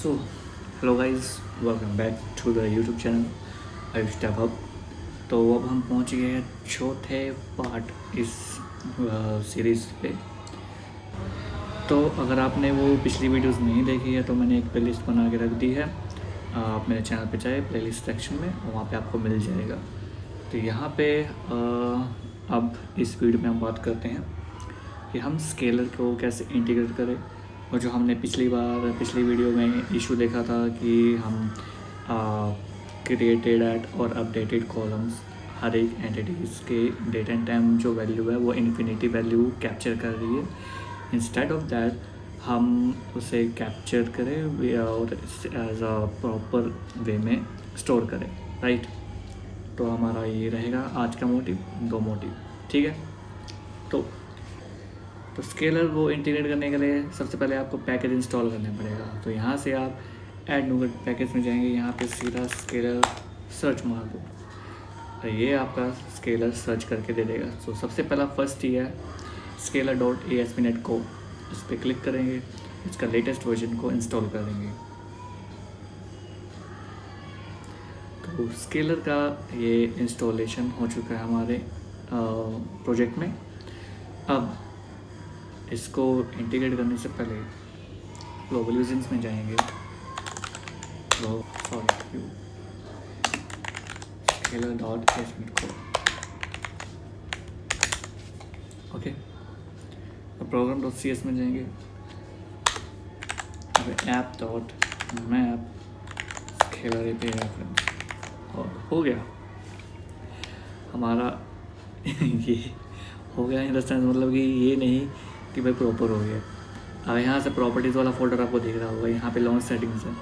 So hello guys, welcome back to the YouTube channel Ayush develop. तो अब हम पहुंच गए हैं चौथे पार्ट इस सीरीज़ पे। तो अगर आपने वो पिछली वीडियोस नहीं देखी है तो मैंने एक प्लेलिस्ट बना के रख दी है। आप मेरे चैनल पे जाए प्लेलिस्ट सेक्शन में, वहाँ पे आपको मिल जाएगा। तो यहाँ पे अब इस वीडियो में हम बात करते हैं कि हम स्केलर को कैसे इंटीग्रेट करें। और जो हमने पिछली वीडियो में इशू देखा था कि हम क्रिएटेड एट और अपडेटेड कॉलम्स हर एक एंटिटीज़ के डेट एंड टाइम जो वैल्यू है वो इन्फिनिटी वैल्यू कैप्चर कर रही है। इंस्टेड ऑफ दैट हम उसे कैप्चर करें और एज अ प्रॉपर वे में स्टोर करें, राइट। तो हमारा ये रहेगा आज का मोटिव, 2 मोटिव, ठीक है। तो स्केलर को इंटीग्रेट करने के लिए सबसे पहले आपको पैकेज इंस्टॉल करना पड़ेगा। तो यहाँ से आप ऐड नूगेट पैकेज में जाएंगे, यहाँ पे सीधा स्केलर सर्च मार दो, तो ये आपका स्केलर सर्च करके दे देगा। तो सबसे पहला फर्स्ट ही है scalar.asp.NET को, इस पर क्लिक करेंगे, इसका लेटेस्ट वर्जन को इंस्टॉल करेंगे। तो स्केलर का ये इंस्टॉलेशन हो चुका है हमारे प्रोजेक्ट में। अब इसको इंटीग्रेट करने से पहले ग्लोबल यूजर्स में जाएंगे, scalar.asp.NET को, ओके। अब program.cs में जाएंगे, app.map scalar API reference, और हो गया हमारा ये हो गया इन द सेंस, मतलब कि ये नहीं कि भाई प्रॉपर हो गया। अब यहाँ से प्रॉपर्टीज़ वाला फोल्डर आपको दिख रहा होगा, यहाँ पे लॉन्च सेटिंग्स है।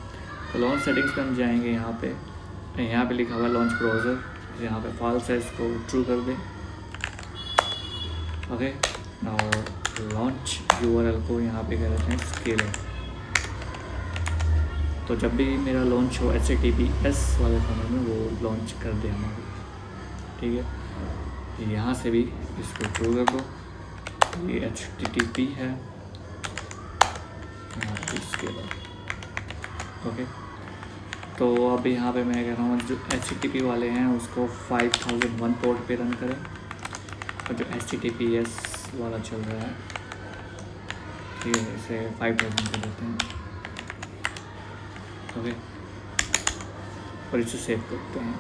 तो लॉन्च सेटिंग्स पे हम जाएंगे, यहाँ पे लिखा हुआ है लॉन्च ब्राउज़र, यहाँ पे फॉल्स है, इसको ट्रू कर दें, ओके। और लॉन्च यूआरएल को यहाँ पे कह देते हैं स्केलर। तो जब भी मेरा लॉन्च हो HTTPS वाले फॉर्मेट में, वो लॉन्च कर दे हमारे, ठीक है। यहाँ से भी इसको ट्रू कर दो, ये HTTP है, यहाँ पे स्केलर, ओके। तो अब यहाँ पे मैं कह रहा हूँ जो HTTP वाले हैं उसको 5001 पोर्ट पे रन करें, और जो HTTPS वाला चल रहा है, ठीक है, इसे 5000 कर देते हैं, ओके। और इसे सेव करते हैं,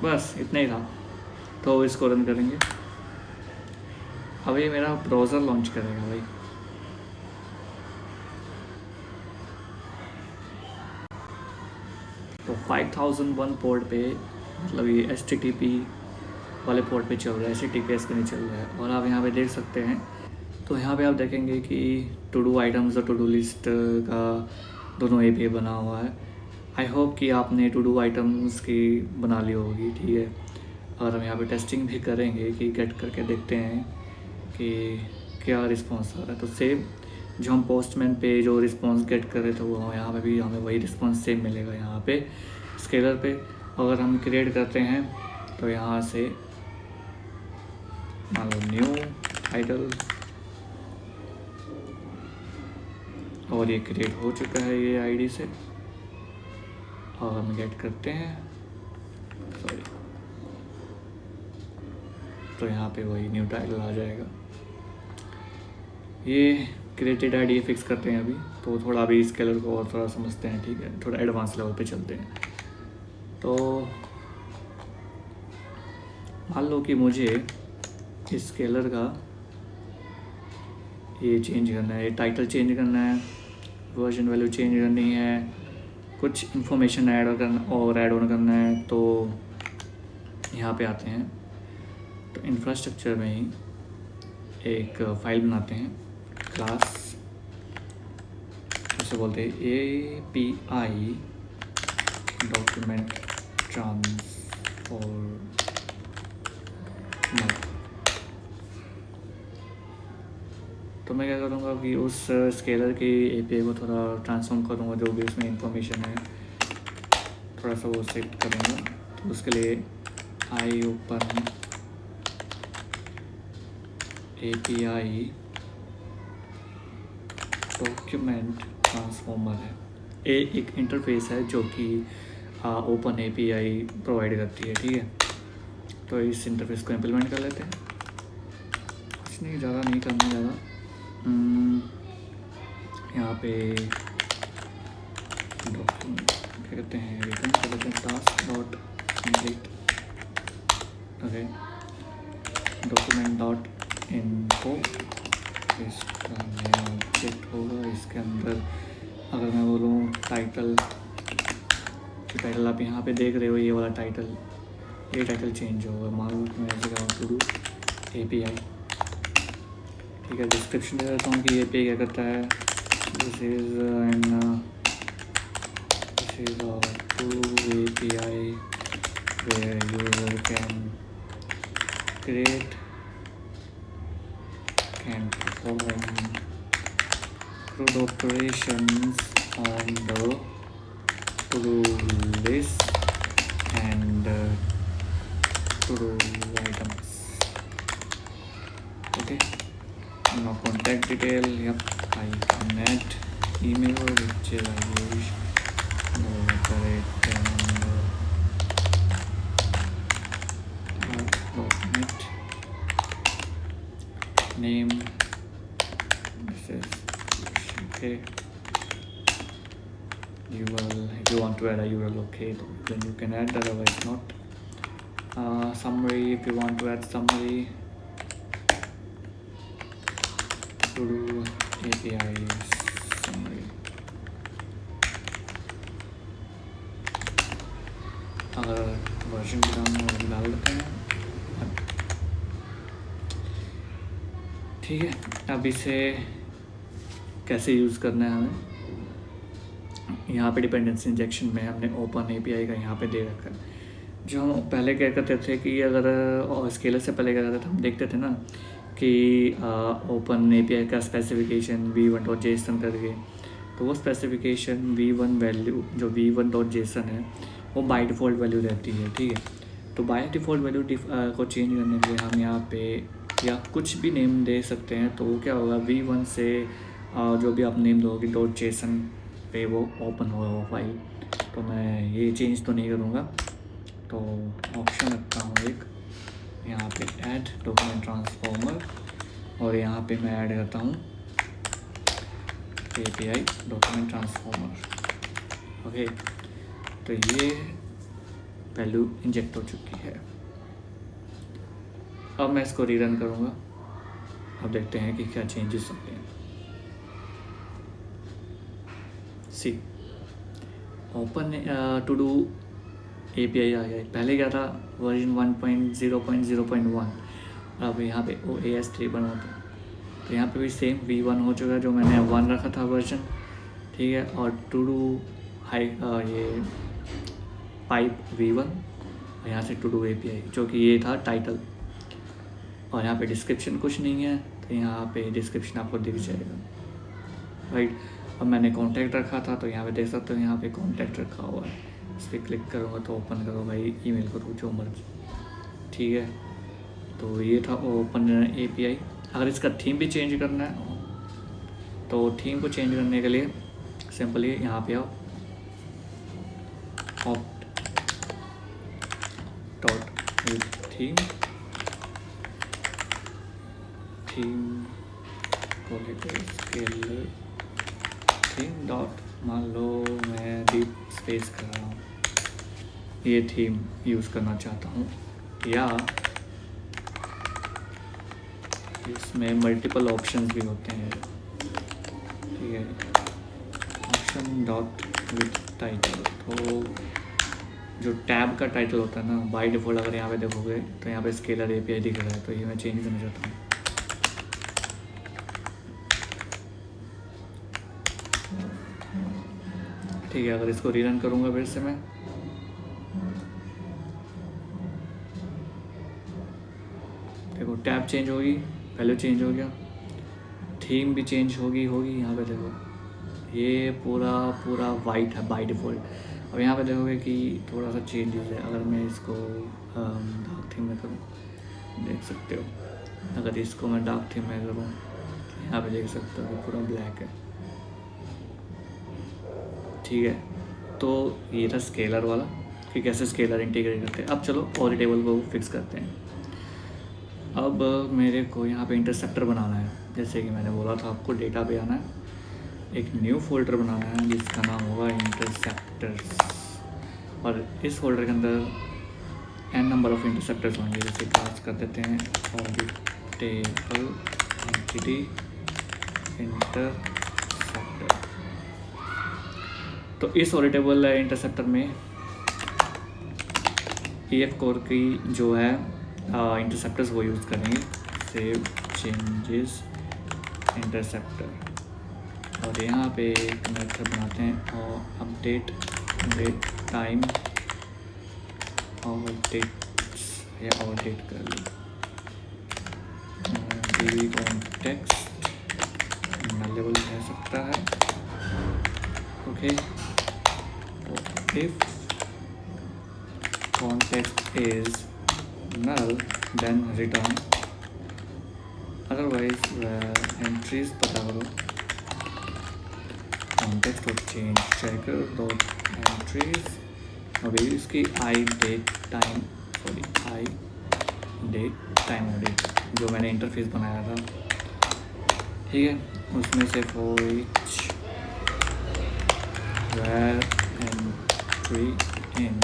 बस इतना ही था। तो इसको रन करेंगे। अब ये मेरा ब्राउज़र लॉन्च करेगा भाई, तो 5001 पोर्ट पे, मतलब ये HTTP वाले पोर्ट पे चल रहा है, HTTPS पे नहीं चल रहा है। और आप यहाँ पे देख सकते हैं, तो यहाँ पे आप देखेंगे कि टू डू आइटम्स और टू डू लिस्ट का दोनों API बना हुआ है। आई होप कि आपने टू डू आइटम्स की बना ली होगी, ठीक है। और हम यहाँ पे टेस्टिंग भी करेंगे कि गेट करके देखते हैं कि क्या रिस्पॉन्स आ रहा है। तो सेम जो हम पोस्टमैन पे जो रिस्पॉन्स गेट कर रहे थे, वो यहाँ पे भी हमें वही रिस्पॉन्स सेम मिलेगा यहाँ पे स्केलर पे। अगर हम क्रिएट करते हैं तो यहाँ से मान लो न्यू टाइटल, और ये क्रिएट हो चुका है ये आईडी से, और हम गेट करते हैं, सॉरी, तो यहाँ पे वही न्यू टाइटल आ जाएगा। ये क्रिएटेड आईडी फिक्स करते हैं अभी, तो थोड़ा अभी स्केलर को और थोड़ा समझते हैं, ठीक है, थोड़ा एडवांस लेवल पे चलते हैं। तो मान लो कि मुझे इस स्केलर का ये चेंज करना है, टाइटल चेंज करना है, वर्जन वैल्यू चेंज करनी है, कुछ इन्फॉर्मेशन ऐड ऑन करना है। तो यहाँ पे आते हैं, तो इंफ्रास्ट्रक्चर में ही एक फाइल बनाते हैं, क्लास उसे बोलते हैं API डॉक्यूमेंट ट्रांसफॉर्मर। तो मैं क्या करूँगा कि उस स्केलर की API को थोड़ा ट्रांसफॉर्म करूँगा, जो भी उसमें इंफॉर्मेशन है थोड़ा सा वो सेट करूँगा। तो उसके लिए I open API document transformer है। ये एक इंटरफेस है जो कि ओपन एपीआई प्रोवाइड करती है, ठीक है। तो इस इंटरफेस को इम्प्लीमेंट कर लेते हैं। कुछ नहीं, ज़्यादा नहीं करना ज़्यादा। यहाँ पे डॉक्यूमेंट क्या कहते हैं, रिटर्न कर लेते हैं task dot complete. Okay, document dot इनको इसका नया ऑब्जेक्ट होगा। इसके अंदर अगर मैं बोलूँ टाइटल, तो टाइटल आप यहाँ पे देख रहे हो, ये वाला टाइटल, ये टाइटल चेंज होगा। मान लो मैं ऐसे करूँ टू डू एपीआई, ठीक है। डिस्क्रिप्शन दे देता हूँ कि ये पे क्या करता है। This is to API where user can create, can perform CRUD operations on the to-do list and to-do items. Okay, now contact detail, yep, I can add email which I use correct .NET name, this is okay. URL, if you want to add a URL, okay, then you can add, otherwise not. Summary, if you want to add summary, to do API summary. अगर version डाल देते हैं, ठीक है। अब इसे कैसे use करना है हमें, यहाँ पे डिपेंडेंसी इंजेक्शन में हमने ओपन एपीआई का यहाँ पे दे रखा है। जो हम पहले क्या करते थे कि अगर स्केलर से पहले क्या करते थे, हम देखते थे ना कि ओपन एपीआई का स्पेसिफिकेशन v1.json करके, तो वो स्पेसिफिकेशन v1 वैल्यू जो v1.json है वो बाय डिफ़ॉल्ट वैल्यू रहती है, ठीक है। तो बाय डिफ़ॉल्ट वैल्यू को चेंज करने के लिए हम यहाँ पे या कुछ भी नेम दे सकते हैं। तो वो क्या होगा, v1 से जो भी आप नेम दोगे .json पे वो ओपन होगा वो फाइल। तो मैं ये चेंज तो नहीं करूँगा, तो ऑप्शन रखता हूँ एक यहाँ पे ऐड डॉक्यूमेंट ट्रांसफॉर्मर, और यहाँ पे मैं ऐड करता हूँ API डॉक्यूमेंट ट्रांसफॉर्मर। ओके, तो ये वैल्यू इंजेक्ट हो चुकी है। अब मैं इसको रीरन करूँगा। अब देखते हैं कि क्या चेंजेस होते हैं। सी ओपन टू डू API आ गया। पहले क्या था, वर्जन 1.0.0.1, अब यहाँ पे OAS 3 बना था। तो यहाँ पे भी सेम v1 हो चुका है, जो मैंने 1 रखा था वर्जन, ठीक है। और टू डू हाई ये पाइप v1, और यहाँ से टू डू API जो कि ये था टाइटल, और यहाँ पे डिस्क्रिप्शन कुछ नहीं है, तो यहाँ पे डिस्क्रिप्शन आपको दिख जाएगा, राइट। अब मैंने कॉन्टैक्ट रखा था, तो यहाँ पे देख सकते हो यहाँ पे कॉन्टैक्ट रखा हुआ है। इस पर क्लिक करूँगा तो ओपन करो भाई, ईमेल करो जो मर्जी, ठीक है। तो ये था ओपन API। अगर इसका थीम भी चेंज करना है, तो थीम को चेंज करने के लिए सिंपली यहाँ पे आओ, ऑप्ट डॉट विद थीम को लेकर स्केलर थीम डॉट, मान लो मैं डीप स्पेस कर रहा हूँ, ये थीम यूज़ करना चाहता हूँ, या इसमें मल्टीपल ऑप्शंस भी होते हैं, ठीक है। ऑप्शन डॉट विद टाइटल, तो जो टैब का टाइटल होता है ना, बाय डिफ़ॉल्ट अगर यहाँ पे देखोगे तो यहाँ पे स्केलर API दिख रहा है, तो ये मैं चेंज करना चाहता हूँ। ठीक है, अगर इसको रीरन करूँगा फिर से मैं, देखो टैब चेंज होगी, वैल्यू चेंज हो गया, थीम भी चेंज होगी यहाँ पे देखो, ये पूरा वाइट है बाय डिफ़ॉल्ट। अब यहाँ पे देखोगे कि थोड़ा सा चेंजेस है। अगर मैं इसको डार्क थीम में करूँ, देख सकते हो, अगर इसको मैं डार्क थीम में करूँ, यहाँ पे देख सकते हो कि पूरा ब्लैक है, ठीक है, तो ये था स्केलर वाला कि कैसे स्केलर इंटीग्रेट करते हैं। अब चलो और टेबल को फिक्स करते हैं। अब मेरे को यहाँ पे इंटरसेप्टर बनाना है। जैसे कि मैंने बोला था आपको, डेटा पे आना है, एक न्यू फोल्डर बनाना है जिसका नाम होगा इंटरसेप्टर्स, और इस फोल्डर के अंदर n नंबर ऑफ इंटरसेप्टर्स होंगे। जैसे पास कर देते हैं ऑडिट टेबल एंटिटी इंटरसेप्टर। तो इस ऑडिट टेबल इंटरसेप्टर में EF कोर की जो है इंटरसेप्टर्स वो यूज़ करेंगे, सेव चेंजेस इंटरसेप्टर। और यहाँ पे एक मेथड बनाते हैं और अपडेट डेट टाइम और डेट्स, या और डेट कर लो, DB कॉन्टेक्स्ट नलेबल रह सकता है। Okay, if context is null then return, otherwise entries पता करो context और change checker dot entries। अभी इसकी I date time audit जो मैंने इंटरफेस बनाया था, ठीक है, उसमें से for each where entry in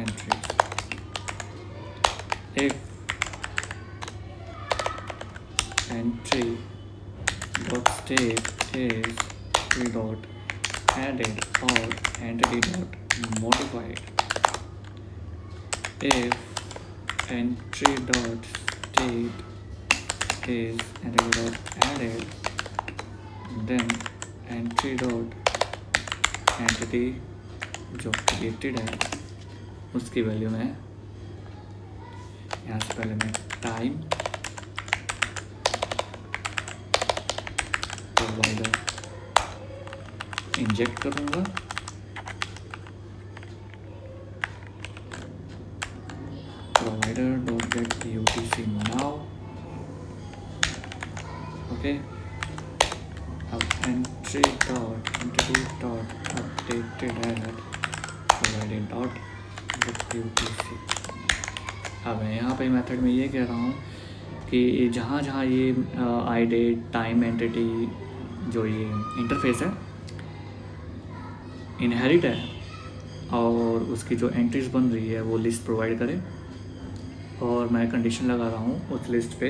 entries, if entry dot state is dot added or entity dot modified, if entry dot state is entity dot added, then entry dot entity जो created है उसकी value में यहाँ से पहले मैं time provider inject करूँगा, provider dot get UTC now. Okay, अब entry dot entity dot updated at provided dot UTC। अब मैं यहाँ पे मेथड में ये कह रहा हूँ कि जहाँ जहाँ ये आई डेट टाइम एंटिटी जो ये इंटरफेस है इनहेरिट है और उसकी जो एंट्रीज बन रही है वो लिस्ट प्रोवाइड करे। और मैं कंडीशन लगा रहा हूँ उस लिस्ट पे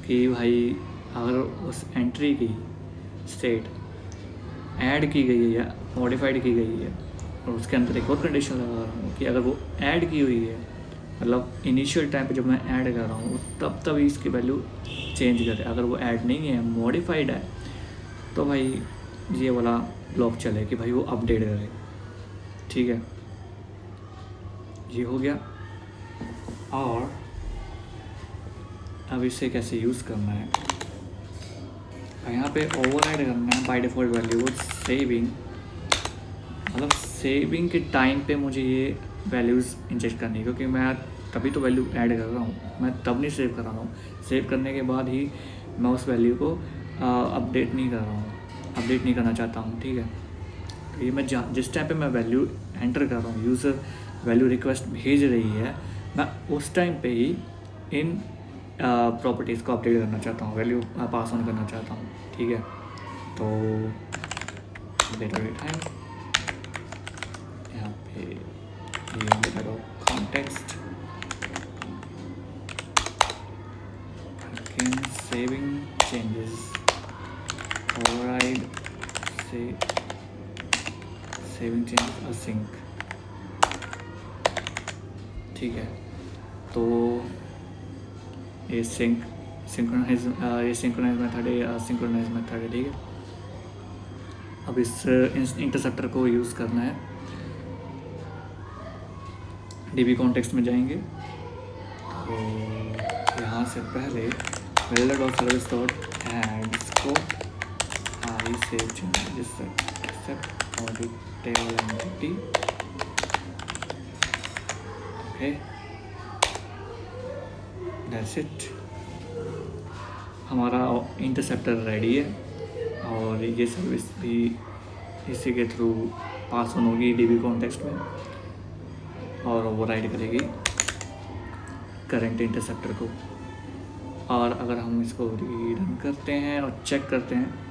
कि भाई अगर उस एंट्री की स्टेट ऐड की गई है या मॉडिफाइड की गई है, और उसके अंदर एक और कंडीशन लगा रहा हूँ कि अगर वो ऐड की हुई है, मतलब इनिशियल टाइम पे जब मैं ऐड कर रहा हूँ तब इसकी वैल्यू चेंज करे। अगर वो ऐड नहीं है, मॉडिफाइड है, तो भाई ये वाला ब्लॉक चले कि भाई वो अपडेट करे। ठीक है, ये हो गया। और अब इसे कैसे यूज़ करना है, यहाँ पे ओवरराइड करना है बाय डिफ़ॉल्ट वैल्यू सेविंग, मतलब सेविंग के टाइम पे मुझे ये वैल्यूज़ इंजेक्ट करनी है, क्योंकि मैं तभी तो वैल्यू ऐड कर रहा हूँ, मैं तब नहीं सेव कर रहा हूँ। सेव करने के बाद ही मैं उस वैल्यू को अपडेट नहीं कर रहा हूँ, अपडेट नहीं करना चाहता हूँ। ठीक है, तो ये मैं जिस टाइम पे मैं वैल्यू एंटर कर रहा हूँ, यूज़र वैल्यू रिक्वेस्ट भेज रही है, मैं उस टाइम पे ही इन प्रॉपर्टीज़ को अपडेट करना चाहता हूँ, वैल्यू पास ऑन करना चाहता हूँ। ठीक है, तो डेटा वेट है यहाँ पे, ये data context saving changes override से सेविंग चेंजेस असिंक। ठीक है, तो ये सिंक्रोनाइज मेथड है, सिंक्रोनाइज मेथड है। ठीक है, अब इस इंटरसेप्टर को यूज़ करना है। DB कॉन्टेक्स्ट में जाएंगे, तो यहाँ से पहले builder.service.add scope I save changes except audit table entity। Okay, that's it, हमारा इंटरसेप्टर रेडी है। और ये सर्विस भी इसी के थ्रू पास ऑन होगी DB कॉन्टेक्स्ट में, और ओवरराइड करेगी करंट इंटरसेप्टर को। और अगर हम इसको रीरन करते हैं और चेक करते हैं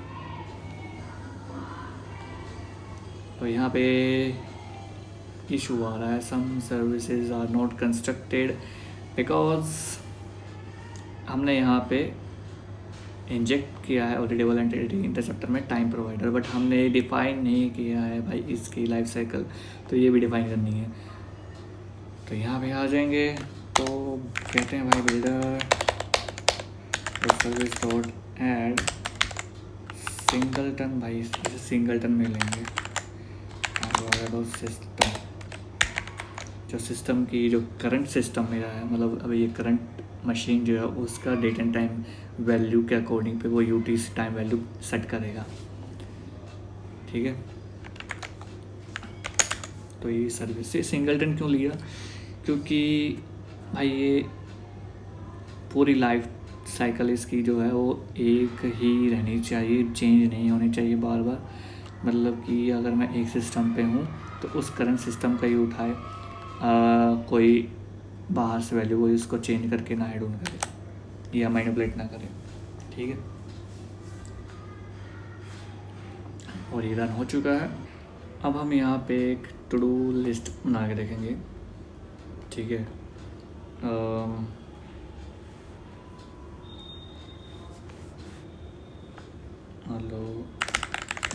तो यहाँ पे इशू आ रहा है, some services are not constructed because हमने यहाँ पे इंजेक्ट किया है ऑडिटेबल एंटिटी इंटरसेप्टर में टाइम प्रोवाइडर, बट हमने डिफाइन नहीं किया है भाई इसकी लाइफ साइकिल, तो ये भी डिफाइन करनी है। तो यहाँ पे आ जाएंगे तो कहते हैं भाई builder service dot add singleton, भाई इसे सिंगलटन में लेंगे। और सिस्टम, जो सिस्टम की जो करंट सिस्टम मेरा है, मतलब अभी ये करंट मशीन जो है उसका डेट एंड टाइम वैल्यू के अकॉर्डिंग पे वो UTC टाइम वैल्यू सेट करेगा, ठीक है। तो ये सर्विस से सिंगलटन क्यों लिया, क्योंकि भाई ये पूरी लाइफ साइकिल इसकी जो है वो एक ही रहनी चाहिए, चेंज नहीं होनी चाहिए बार बार। मतलब कि अगर मैं एक सिस्टम पे हूँ तो उस करंट सिस्टम का ही उठाए, कोई बाहर से वैल्यू को इसको चेंज करके ना ऐड ऑन करे या मैनिपुलेट ना करे, ठीक है। और ये रन हो चुका है। अब हम यहाँ पे एक टू डू लिस्ट बना के देखेंगे, ठीक है। हेलो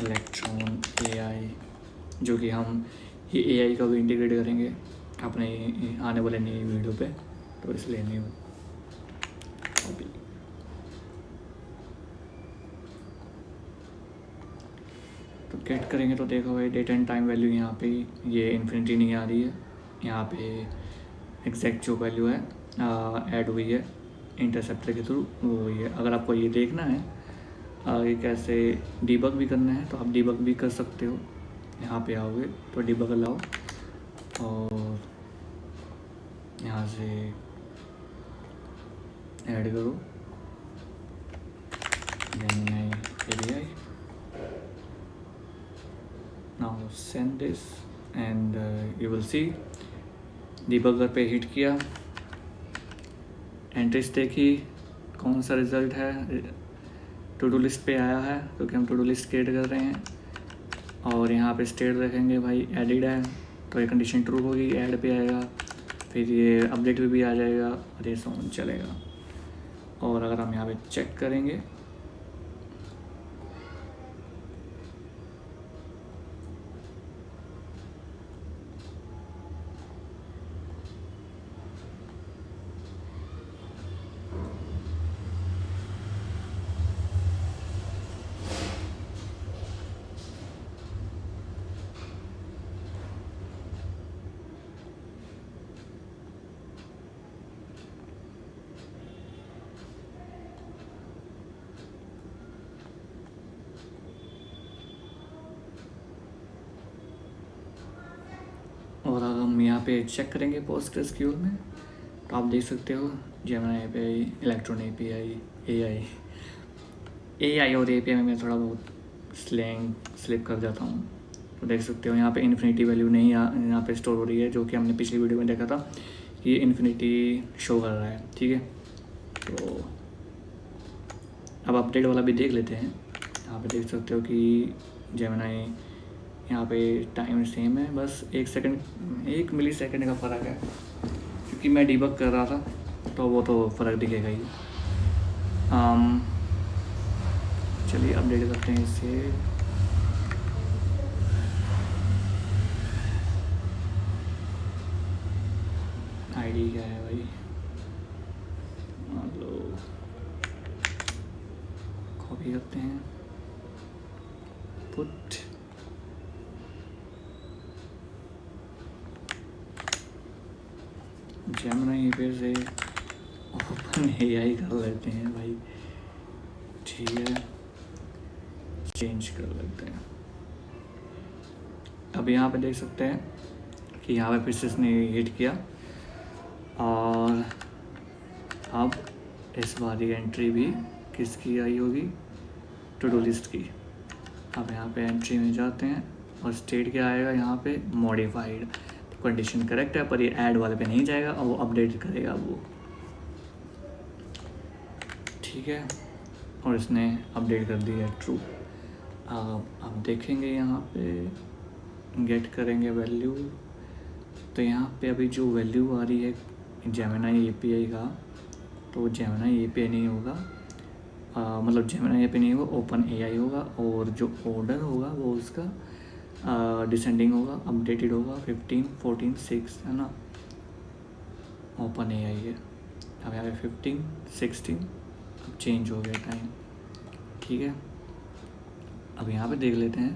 इलेक्ट्रॉन AI, जो कि हम ये AI का भी इंटीग्रेट करेंगे अपने आने वाले नई वीडियो पे, तो इसलिए नहीं अभी। तो गेट करेंगे तो देखो भाई डेट एंड टाइम वैल्यू यहाँ पे ये इन्फिनिटी नहीं आ रही है, यहाँ पे एग्जैक्ट जो वैल्यू है ऐड हुई है इंटरसेप्टर के थ्रू वो हुई है। अगर आपको ये देखना है आगे कैसे डीबग भी करना है तो आप डीबग भी कर सकते हो। यहाँ पे आओगे तो डीबग लाओ और यहाँ से ऐड करो API, now send this and you will see. Debugger पे हिट किया, एंट्रीज देखी, कौन सा रिज़ल्ट है, टू डू लिस्ट पे आया है क्योंकि हम टू डू लिस्ट क्रिएट कर रहे हैं। और यहाँ पे स्टेट रखेंगे भाई एडिड है तो ये कंडीशन ट्रू होगी, ऐड पे आएगा, फिर ये अपडेट भी आ जाएगा और ये सॉन्ग चलेगा। और अगर हम यहाँ पे चेक करेंगे और अगर हम यहाँ पे चेक करेंगे PostgreSQL में तो आप देख सकते हो Gemini API, electron API, AI और API में मैं थोड़ा बहुत स्लिप कर जाता हूँ। तो देख सकते हो यहाँ पे इन्फिनिटी वैल्यू नहीं यहाँ पे स्टोर हो रही है, जो कि हमने पिछली वीडियो में देखा था ये इन्फिनिटी शो कर रहा है, ठीक है। तो अब अपडेट वाला भी देख लेते हैं। यहाँ पे देख सकते हो कि जेमिनी यहाँ पे टाइम सेम है, बस 1 मिली सेकेंड का फ़र्क है क्योंकि मैं डीबग कर रहा था तो वो तो फ़र्क दिखेगा ही। चलिए अपडेट करते हैं इसे। आईडी क्या है भाई, मान लो कॉपी करते हैं, पुट जेमिनी पे से ओपन AI कर लेते हैं भाई, ठीक है, चेंज कर लेते हैं। अब यहाँ पे देख सकते हैं कि यहाँ पे फिर से इसने हिट किया और अब इस बार एंट्री भी किसकी आई होगी, टू डू लिस्ट की, अब यहाँ पे एंट्री में जाते हैं और स्टेट क्या आएगा यहाँ पे मॉडिफाइड। तो कंडीशन करेक्ट है, पर ये ऐड वाले पे नहीं जाएगा और वो अपडेट करेगा वो, ठीक है। और इसने अपडेट कर दिया ट्रू। अब देखेंगे यहाँ पे गेट करेंगे वैल्यू, तो यहाँ पे अभी जो वैल्यू आ रही है जेमिनी API का, तो जेमिनी API नहीं होगा, मतलब जेमिनी API नहीं होगा, ओपन AI होगा। और जो ऑर्डर होगा वो उसका डिसेंडिंग होगा, अपडेटेड होगा 15, 14, 6, है ना। ओपन AI है। अब यहाँ पे 15, 16, अब चेंज हो गया टाइम, ठीक है। अब यहाँ पे देख लेते हैं,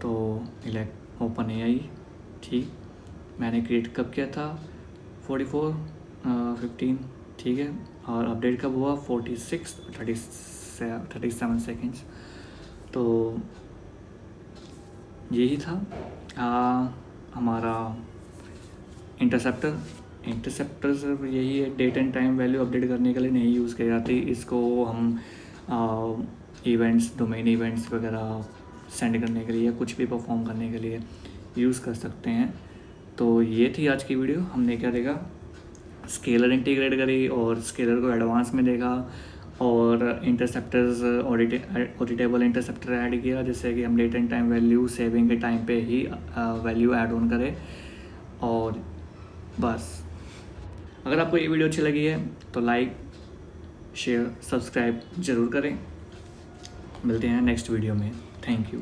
तो इलेक्ट ओपन AI, ठीक। मैंने क्रिएट कब किया था 44, 15, ठीक है। और अपडेट कब हुआ 46, 37 सेकेंड्स। तो यही था हमारा इंटरसेप्टर सिर्फ यही है, date and time value update करने के लिए नहीं यूज़ की जाती। इसको हम इवेंट्स, डोमेन इवेंट्स वगैरह सेंड करने के लिए या कुछ भी परफॉर्म करने के लिए यूज़ कर सकते हैं। तो ये थी आज की वीडियो। हमने क्या देखा, स्केलर इंटीग्रेट करी और स्केलर को एडवांस में देखा, और इंटरसेप्टर्स ऑडिटेबल इंटरसेप्टर ऐड किया, जिससे कि हम date and time value saving के टाइम पे ही वैल्यू ऐड ऑन करें। और बस, अगर आपको ये वीडियो अच्छी लगी है तो लाइक, शेयर, सब्सक्राइब ज़रूर करें। मिलते हैं नेक्स्ट वीडियो में। Thank you.